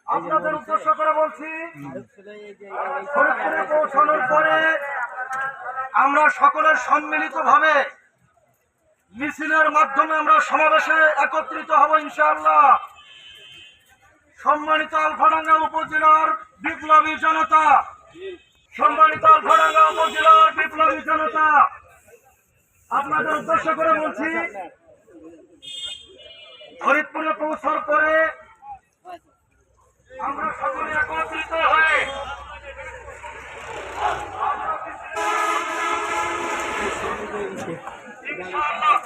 আপনাদের উদ্দেশ্য করে বলছি, ফরিদপুরে পৌঁছানোর পরে আমরা সকলের সম্মিলিতভাবে মিছিলের মাধ্যমে আমরা সমাবেশে একত্রিত হব ইনশাআল্লাহ। সম্মানিত আলফাডাঙ্গা উপজেলার বিপ্লবী জনতা, সম্মানিত আলফাডাঙ্গা উপজেলার বিপ্লবী জনতা, আপনাদের উদ্দেশ্য করে বলছি, ফরিদপুরে পৌঁছার পরে আমরা সকলে একত্রিত হয়ে ইনশাআল্লাহ